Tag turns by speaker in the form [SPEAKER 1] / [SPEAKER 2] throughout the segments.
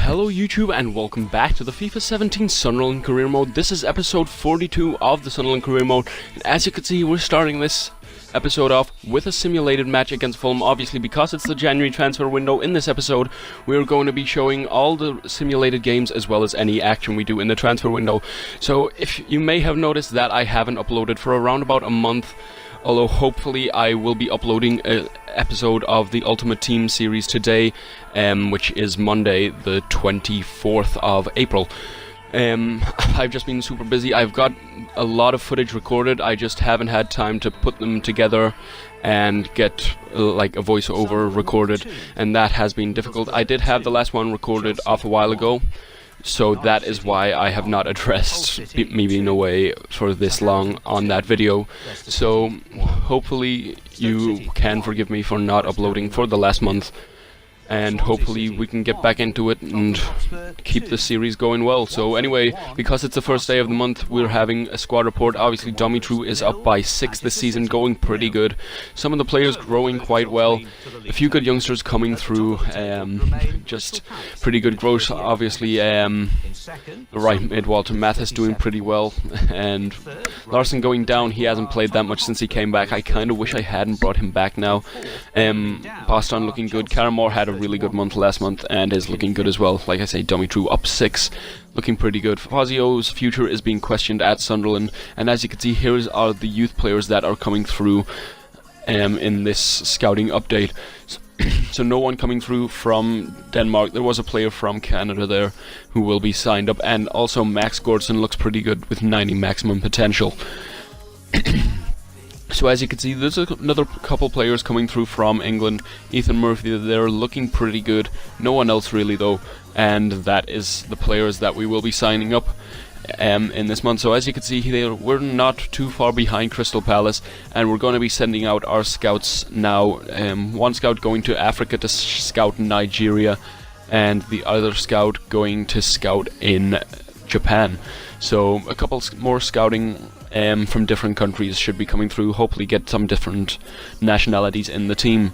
[SPEAKER 1] Hello YouTube and welcome back to the FIFA 17 Sunderland Career Mode. This is episode 42 of the Sunderland Career Mode, and as you can see we're starting this episode off with a simulated match against Fulham. Obviously, because it's the January transfer window, in this episode we're going to be showing all the simulated games as well as any action we do in the transfer window. So if you may have noticed that I haven't uploaded for around about a month, although hopefully I will be uploading an episode of the Ultimate Team series today, which is Monday the 24th of April. I've just been super busy. I've got a lot of footage recorded, I just haven't had time to put them together and get like a voiceover recorded, and that has been difficult. I did have the last one recorded off a while ago, so that is why I have not addressed me being away for this long on that video. So hopefully you can forgive me for not uploading for the last month, and hopefully we can get back into it and keep the series going well. So anyway, because it's the first day of the month, we're having a squad report. Obviously Dumitru is up by 6 this season, going pretty good. Some of the players growing quite well, a few good youngsters coming through, just pretty good growth. Obviously the right mid Walter Mathis doing pretty well, and Larson going down. He hasn't played that much since he came back. I kind of wish I hadn't brought him back now. Boston looking good. Caramore had a really good month last month and is looking good as well. Like I say, Dumitru up 6, looking pretty good. Fazio's future is being questioned at Sunderland, and as you can see, here are the youth players that are coming through in this scouting update. So no one coming through from Denmark. There was a player from Canada there who will be signed up, and also Max Gordson looks pretty good with 90 maximum potential. So as you can see, there's another couple players coming through from England. Ethan Murphy, they're looking pretty good. No one else really though, and that is the players that we will be signing up in this month. So as you can see here, we're not too far behind Crystal Palace, and we're going to be sending out our scouts now. One scout going to Africa to scout Nigeria, and the other scout going to scout in Japan. So a couple more scouting from different countries should be coming through, hopefully get some different nationalities in the team.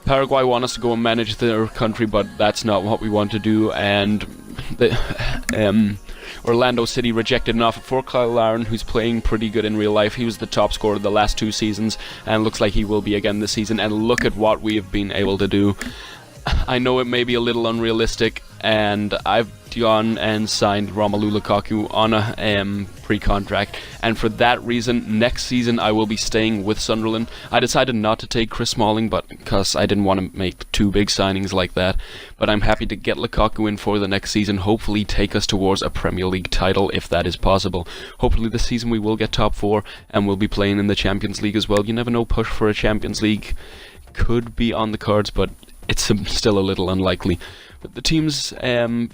[SPEAKER 1] Paraguay want us to go and manage their country, but that's not what we want to do, and Orlando City rejected an offer for Kyle Larin, who's playing pretty good in real life. He was the top scorer the last 2 seasons, and looks like he will be again this season, and look at what we have been able to do. I know it may be a little unrealistic, and I've gone and signed Romelu Lukaku on a pre-contract, and for that reason, next season I will be staying with Sunderland. I decided not to take Chris Smalling, but because I didn't want to make 2 big signings like that, but I'm happy to get Lukaku in for the next season, hopefully take us towards a Premier League title if that is possible. Hopefully this season we will get top 4, and we'll be playing in the Champions League as well. You never know, push for a Champions League could be on the cards, but it's still a little unlikely. But the team's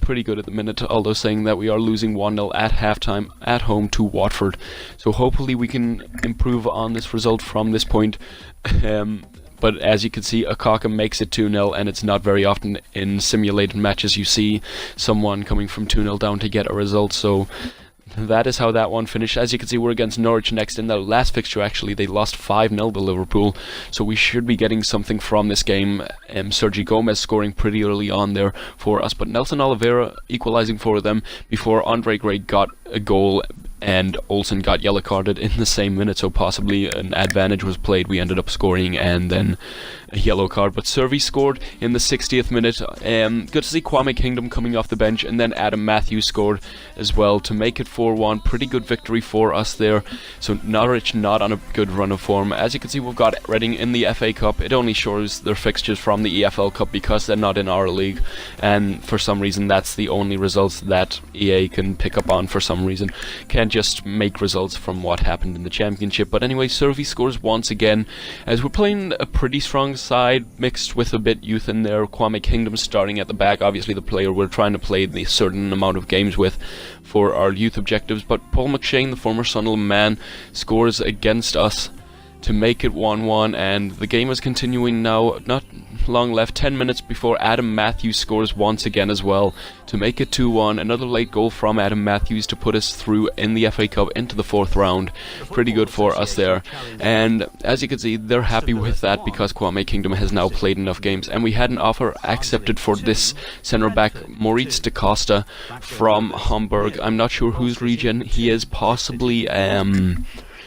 [SPEAKER 1] pretty good at the minute, although saying that we are losing 1-0 at halftime at home to Watford. So hopefully we can improve on this result from this point. But as you can see, Akaka makes it 2-0, and it's not very often in simulated matches you see someone coming from 2-0 down to get a result. So that is how that one finished. As you can see, we're against Norwich next. In the last fixture, actually, they lost 5-0 to Liverpool, so we should be getting something from this game. Sergi Gomez scoring pretty early on there for us, but Nelson Oliveira equalising for them before Andre Gray got a goal, and Olsen got yellow carded in the same minute, so possibly an advantage was played. We ended up scoring and then a yellow card, but Servi scored in the 60th minute. Good to see Kwame Kingdom coming off the bench, and then Adam Matthews scored as well to make it 4-1. Pretty good victory for us there. So Norwich not on a good run of form. As you can see, we've got Reading in the FA Cup. It only shows their fixtures from the EFL Cup because they're not in our league, and for some reason that's the only results that EA can pick up on for some reason. Can't just make results from what happened in the Championship. But anyway, Servi scores once again, as we're playing a pretty strong side mixed with a bit youth in there. Kwame Kingdom starting at the back, obviously the player we're trying to play the certain amount of games with for our youth objectives. But Paul McShane, the former Sunderland man, scores against us to make it 1-1, and the game is continuing now. Not long left, 10 minutes before Adam Matthews scores once again as well to make it 2-1. Another late goal from Adam Matthews to put us through in the FA Cup into the 4th round. Pretty good for us there, and as you can see, they're happy with that because Kwame Kingdom has now played enough games, and we had an offer accepted for this centre back Moritz da Costa from Hamburg. I'm not sure whose region he is, possibly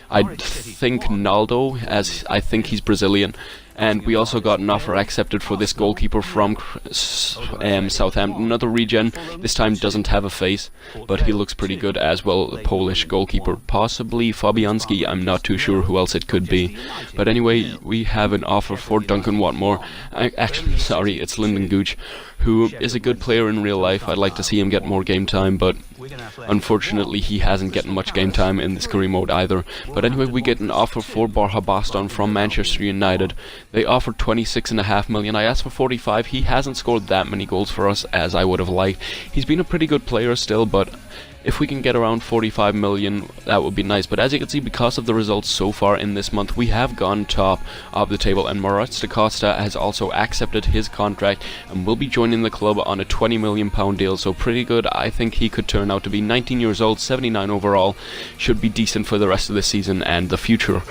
[SPEAKER 1] I think Naldo, as I think he's Brazilian. And we also got an offer accepted for this goalkeeper from Southampton, another region. This time doesn't have a face, but he looks pretty good as well. The Polish goalkeeper, possibly Fabianski. I'm not too sure who else it could be. But anyway, we have an offer for Duncan Watmore. Actually, sorry, it's Lyndon Gooch, who is a good player in real life. I'd like to see him get more game time, but unfortunately he hasn't gotten much game time in this career mode either. But anyway, we get an offer for Borja Boston from Manchester United. They offered 26.5 million. I asked for 45. He hasn't scored that many goals for us as I would have liked. He's been a pretty good player still, but if we can get around 45 million, that would be nice. But as you can see, because of the results so far in this month, we have gone top of the table, and Moritz da Costa has also accepted his contract and will be joining the club on a £20 million deal. So pretty good. I think he could turn out to be 19 years old, 79 overall. Should be decent for the rest of the season and the future.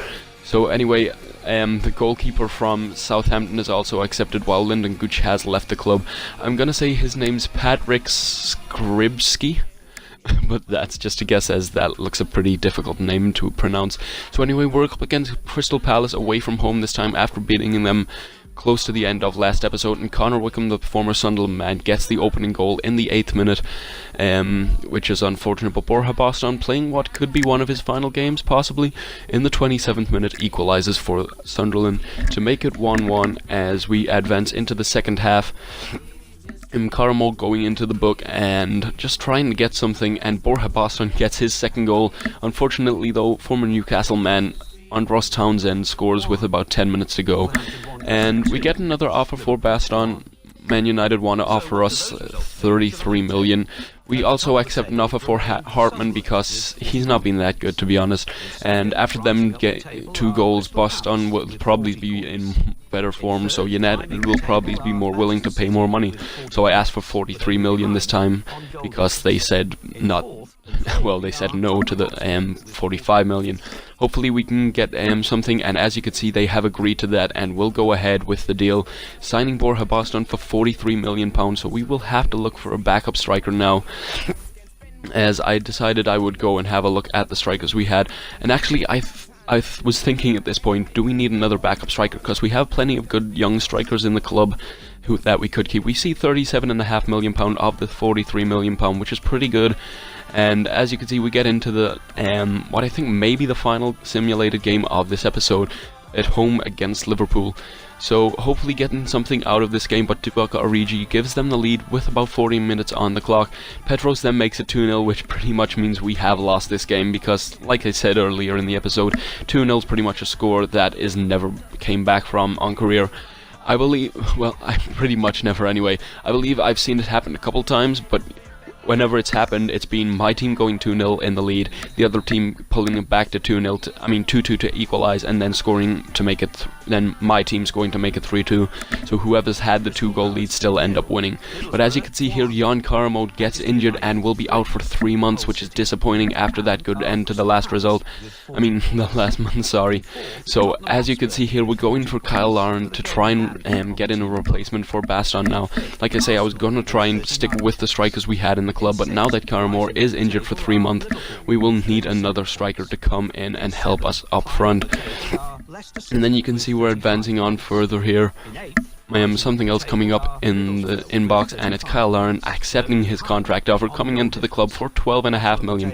[SPEAKER 1] So anyway, the goalkeeper from Southampton is also accepted, while Lyndon Gooch has left the club. I'm going to say his name's Patrick Skrybski, but that's just a guess, as that looks a pretty difficult name to pronounce. So anyway, we're up against Crystal Palace away from home this time after beating them close to the end of last episode, and Connor Wickham, the former Sunderland man, gets the opening goal in the 8th minute, which is unfortunate. But Borja Boston, playing what could be one of his final games possibly, in the 27th minute equalises for Sunderland to make it 1-1 as we advance into the second half. Karamo going into the book and just trying to get something, and Borja Boston gets his second goal. Unfortunately though, former Newcastle man Andros Townsend scores with about 10 minutes to go, and we get another offer for Baston. Man United want to offer us 33 million. We also accept an offer for Hartman because he's not been that good, to be honest, and after them get 2 goals, Boston will probably be in better form, so United will probably be more willing to pay more money. So I asked for 43 million this time because they said they said no to the 45 million. Hopefully we can get something, and as you can see, they have agreed to that and will go ahead with the deal, signing Borja Boston for £43 million. So we will have to look for a backup striker now, as I decided I would go and have a look at the strikers we had. And actually I was thinking at this point, do we need another backup striker? Because we have plenty of good young strikers in the club that we could keep. We see £37.5 million of the £43 million, which is pretty good. And as you can see, we get into the what I think may be the final simulated game of this episode, at home against Liverpool. So hopefully getting something out of this game, but Divock Origi gives them the lead with about 14 minutes on the clock. Petros then makes it 2-0, which pretty much means we have lost this game because, like I said earlier in the episode, 2-0 is pretty much a score that is never came back from on career. I believe, well, I pretty much never anyway. I believe I've seen it happen a couple times, but whenever it's happened, it's been my team going 2-0 in the lead, the other team pulling it back to 2-2 to equalize, and then scoring to make it, then my team's going to make it 3-2. So whoever's had the 2-goal lead still end up winning. But as you can see here, Jan Karamo gets injured and will be out for 3 months, which is disappointing after that good end to the last the last month, sorry. So as you can see here, we're going for Kyle Lauren to try and get in a replacement for Baston now. Like I say, I was going to try and stick with the strikers we had in the club, but now that Karamore is injured for 3 months, we will need another striker to come in and help us up front. And then you can see we're advancing on further here. Something else coming up in the inbox, and it's Kyle Lauren accepting his contract offer, coming into the club for £12.5 million.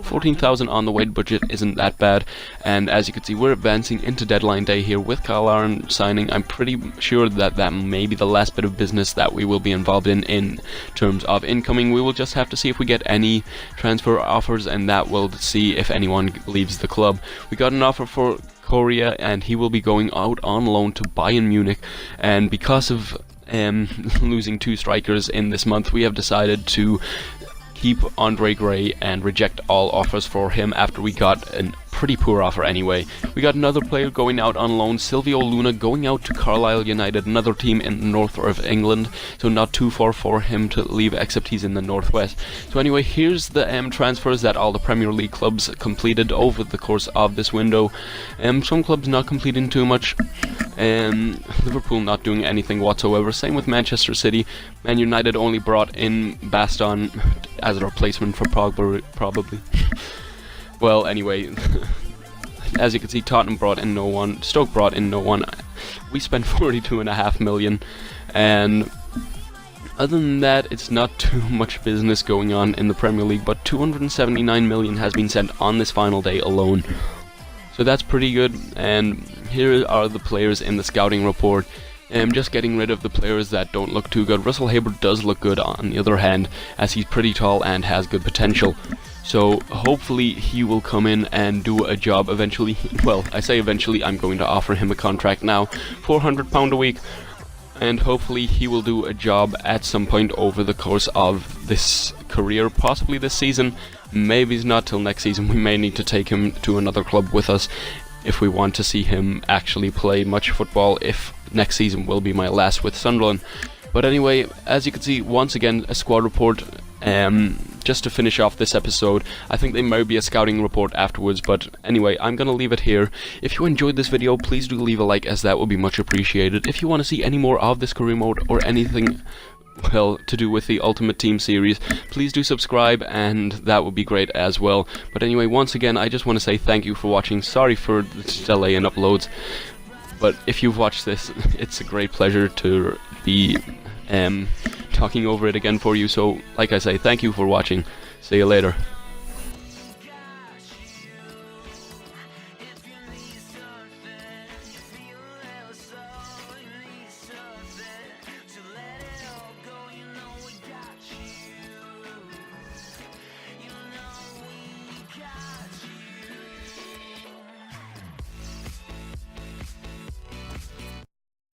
[SPEAKER 1] 14,000 on the wage budget isn't that bad, and as you can see, we're advancing into deadline day here with Kyle Lauren signing. I'm pretty sure that may be the last bit of business that we will be involved in terms of incoming. We will just have to see if we get any transfer offers, and that will see if anyone leaves the club. We got an offer for Korea, and he will be going out on loan to Bayern Munich, and because of losing 2 strikers in this month, we have decided to keep Andre Gray and reject all offers for him after we got a pretty poor offer anyway. We got another player going out on loan, Silvio Luna, going out to Carlisle United, another team in the north of England, so not too far for him to leave, except he's in the northwest. So anyway, here's the transfers that all the Premier League clubs completed over the course of this window. Some clubs not completing too much. Liverpool not doing anything whatsoever. Same with Manchester City. Man United only brought in Baston as a replacement for Pogba, probably. Well, anyway, as you can see, Tottenham brought in no one. Stoke brought in no one. We spent 42.5 million, and other than that, it's not too much business going on in the Premier League, but 279 million has been sent on this final day alone. So that's pretty good, and here are the players in the scouting report. Just getting rid of the players that don't look too good. Russell Hayward does look good on the other hand, as he's pretty tall and has good potential. So hopefully he will come in and do a job eventually. Well, I say eventually, I'm going to offer him a contract now, £400 a week. And hopefully he will do a job at some point over the course of this career, possibly this season. Maybe it's not till next season. We may need to take him to another club with us if we want to see him actually play much football, if next season will be my last with Sunderland. But anyway, as you can see, once again, a squad report. Just to finish off this episode, I think there might be a scouting report afterwards, but anyway, I'm gonna leave it here. If you enjoyed this video, please do leave a like, as that would be much appreciated. If you want to see any more of this career mode or anything, well, to do with the Ultimate Team series, please do subscribe, and that would be great as well. But anyway, once again, I just want to say thank you for watching. Sorry for the delay in uploads, but if you've watched this, it's a great pleasure to be talking over it again for you. So like I say, thank you for watching. See you later.